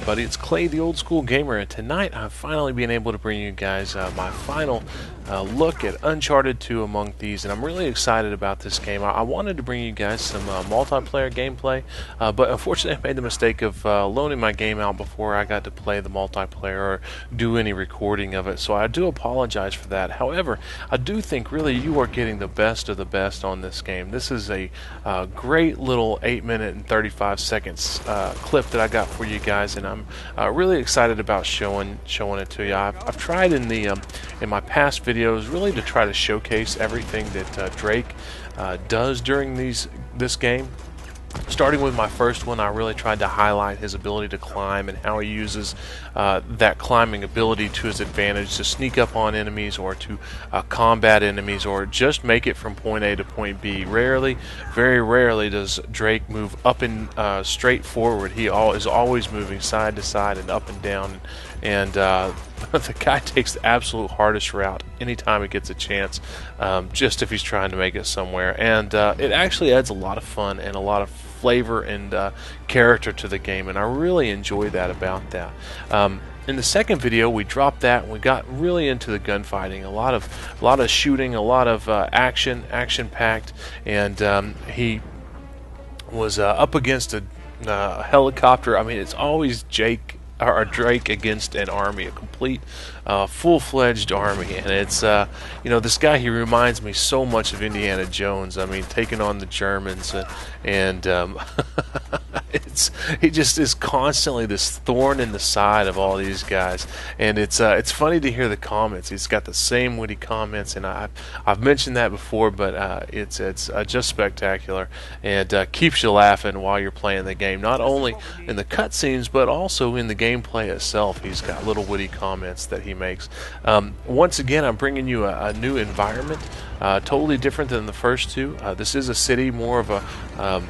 everybody? It's Clay, the old school gamer, and tonight I've finally been able to bring you guys my final look at Uncharted 2 Among Thieves, and I'm really excited about this game. I wanted to bring you guys some multiplayer gameplay, but unfortunately I made the mistake of loaning my game out before I got to play the multiplayer or do any recording of it, so I do apologize for that. However, I do think really you are getting the best of the best on this game. This is a great little 8-minute and 35 seconds clip that I got for you guys, and I'm really excited about showing it to you. I've tried in my past videos really to try to showcase everything that Drake does during this game. Starting with my first one, I really tried to highlight his ability to climb and how he uses that climbing ability to his advantage to sneak up on enemies or to combat enemies or just make it from point A to point B. Very rarely does Drake move up and straight forward. He is always moving side to side and up and down, and the guy takes the absolute hardest route anytime he gets a chance, just if he's trying to make it somewhere. And it actually adds a lot of fun and a lot of flavor and character to the game, and I really enjoy that about that. In the second video, we dropped that and we got really into the gunfighting. A lot of shooting, a lot of action packed, and he was up against a helicopter. I mean, it's always Drake against an army, a complete full-fledged army, and it's this guy, he reminds me so much of Indiana Jones. I mean, taking on the Germans, and he just is constantly this thorn in the side of all these guys, and it's funny to hear the comments. He's got the same witty comments, and I've mentioned that before, but it's just spectacular, and keeps you laughing while you're playing the game, not only in the cutscenes but also in the gameplay itself. He's got little witty comments that he makes. Once again, I'm bringing you a new environment, totally different than the first two. This is a city, more of a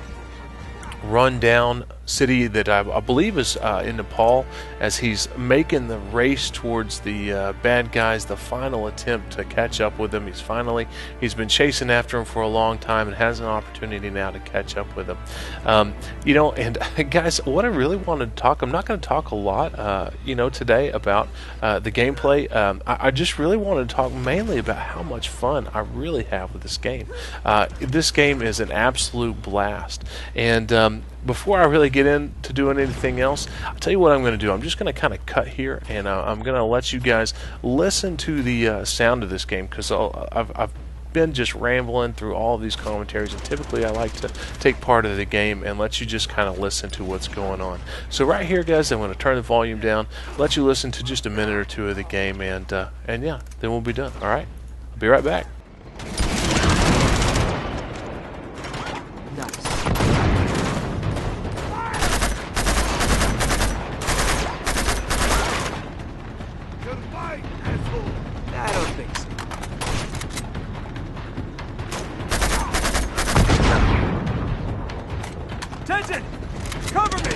run-down city that I believe is in Nepal, as he's making the race towards the bad guys, the final attempt to catch up with them. He's been chasing after them for a long time and has an opportunity now to catch up with them. And guys, what I really wanted to talk, I'm not going to talk a lot today about the gameplay. I just really wanted to talk mainly about how much fun I really have with this game. This game is an absolute blast, and before I really get into doing anything else, I'll tell you what I'm going to do. I'm just going to kind of cut here, and I'm going to let you guys listen to the sound of this game, because I've been just rambling through all of these commentaries, and typically I like to take part of the game and let you just kind of listen to what's going on. So right here, guys, I'm going to turn the volume down, let you listen to just a minute or two of the game, and yeah, then we'll be done. All right, I'll be right back. I don't think so. Attention! Cover me!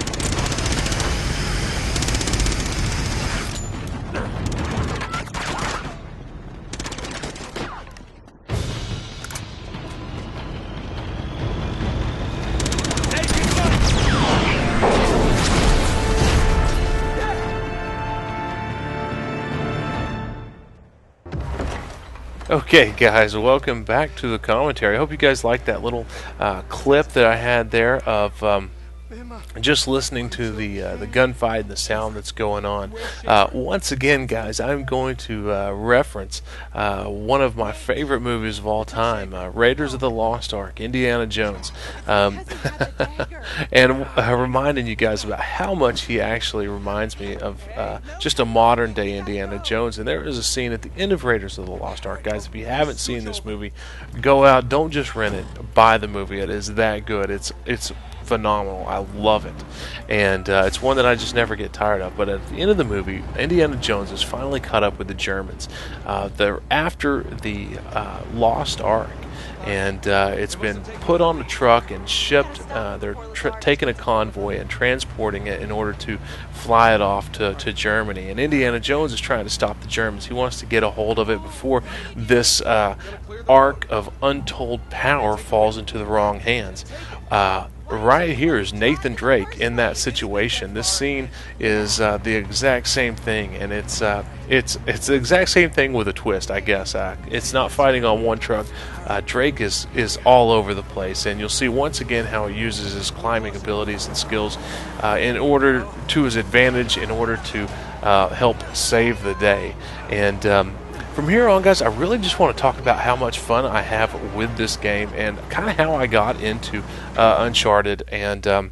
Okay, guys, welcome back to the commentary. I hope you guys liked that little clip that I had there of just listening to the gunfight and the sound that's going on. Once again, guys, I'm going to reference one of my favorite movies of all time, Raiders of the Lost Ark, Indiana Jones, and reminding you guys about how much he actually reminds me of just a modern day Indiana Jones. And there is a scene at the end of Raiders of the Lost Ark, guys. If you haven't seen this movie, go out, don't just rent it, buy the movie. It is that good. It's phenomenal. I love it, and it's one that I just never get tired of. But at the end of the movie, Indiana Jones is finally caught up with the Germans. They're after the Lost Ark, and it's been put on a truck and shipped. They're taking a convoy and transporting it in order to fly it off to Germany. And Indiana Jones is trying to stop the Germans. He wants to get a hold of it before this ark of untold power falls into the wrong hands. right here is Nathan Drake in that situation. This scene is the exact same thing, and it's the exact same thing with a twist, I guess. It's not fighting on one truck. Drake is all over the place, and you'll see once again how he uses his climbing abilities and skills in order to his advantage, in order to help save the day. And from here on, guys, I really just want to talk about how much fun I have with this game and kind of how I got into Uncharted. And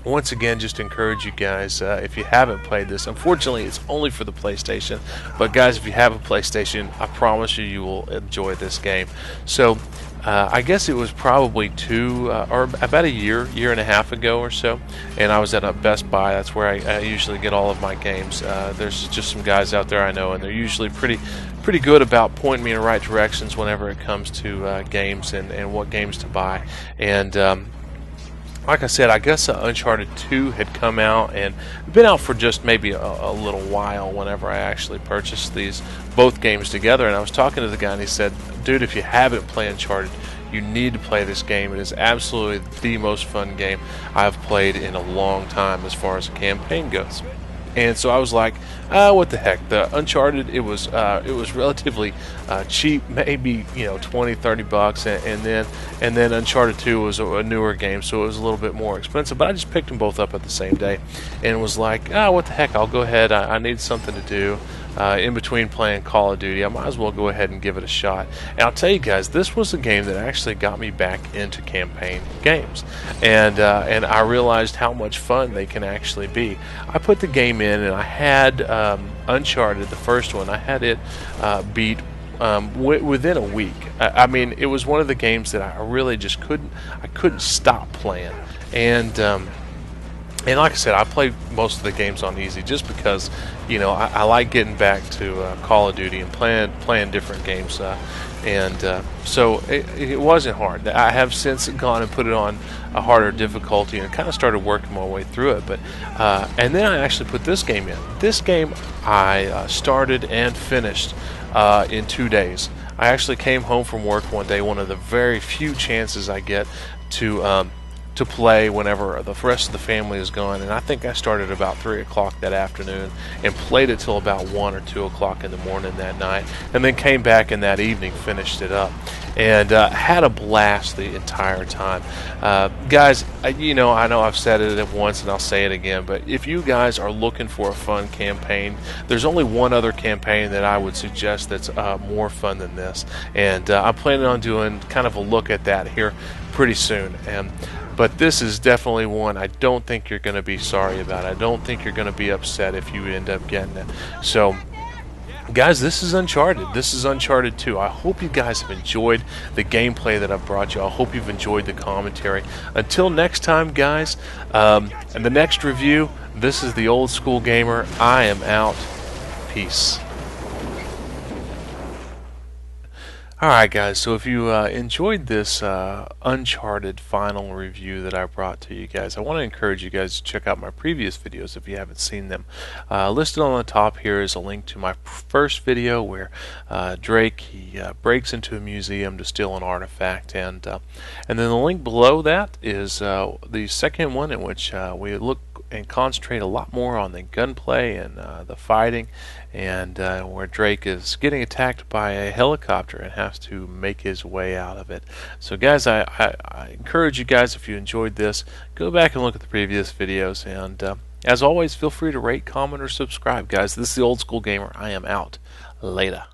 once again, just encourage you guys, if you haven't played this, unfortunately it's only for the PlayStation, but guys, if you have a PlayStation, I promise you, you will enjoy this game. So I guess it was probably or about a year and a half ago or so, and I was at a Best Buy. That's where I usually get all of my games. There's just some guys out there I know, and they're usually pretty good about pointing me in the right directions whenever it comes to games and what games to buy. And like I said, I guess Uncharted 2 had come out and been out for just maybe a little while whenever I actually purchased both games together. And I was talking to the guy, and he said, dude, if you haven't played Uncharted, you need to play this game. It is absolutely the most fun game I've played in a long time as far as the campaign goes. And so I was like, what the heck? The Uncharted, it was relatively cheap, maybe 20, 30 bucks, and then Uncharted 2 was a newer game, so it was a little bit more expensive. But I just picked them both up at the same day, and was like, what the heck? I'll go ahead. I need something to do. In between playing Call of Duty, I might as well go ahead and give it a shot. And I'll tell you guys, this was a game that actually got me back into campaign games, and I realized how much fun they can actually be. I put the game in, and I had Uncharted, the first one, I had it beat within a week. I mean, it was one of the games that I really just couldn't stop playing, and like I said, I play most of the games on easy just because, I like getting back to Call of Duty and playing different games. So it wasn't hard. I have since gone and put it on a harder difficulty and kind of started working my way through it. But and then I actually put this game in. This game I started and finished in 2 days. I actually came home from work one day, one of the very few chances I get to play whenever the rest of the family is gone, and I think I started about 3 o'clock that afternoon and played it till about 1 or 2 o'clock in the morning that night, and then came back in that evening, finished it up, and had a blast the entire time. Guys, I know I've said it once and I'll say it again, but if you guys are looking for a fun campaign, there's only one other campaign that I would suggest that's more fun than this, and I'm planning on doing kind of a look at that here pretty soon. But this is definitely one I don't think you're going to be sorry about. I don't think you're going to be upset if you end up getting it. So, guys, this is Uncharted. This is Uncharted 2. I hope you guys have enjoyed the gameplay that I've brought you. I hope you've enjoyed the commentary. Until next time, guys, and the next review, this is the Old School Gamer. I am out. Peace. Alright guys, so if you enjoyed this Uncharted final review that I brought to you guys, I want to encourage you guys to check out my previous videos if you haven't seen them. Listed on the top here is a link to my first video where Drake, he breaks into a museum to steal an artifact, and then the link below that is the second one, in which we look and concentrate a lot more on the gunplay and the fighting, and where Drake is getting attacked by a helicopter and has to make his way out of it. So guys, I encourage you guys, if you enjoyed this, go back and look at the previous videos, and as always, feel free to rate, comment, or subscribe. Guys, this is the Old School Gamer. I am out. Later.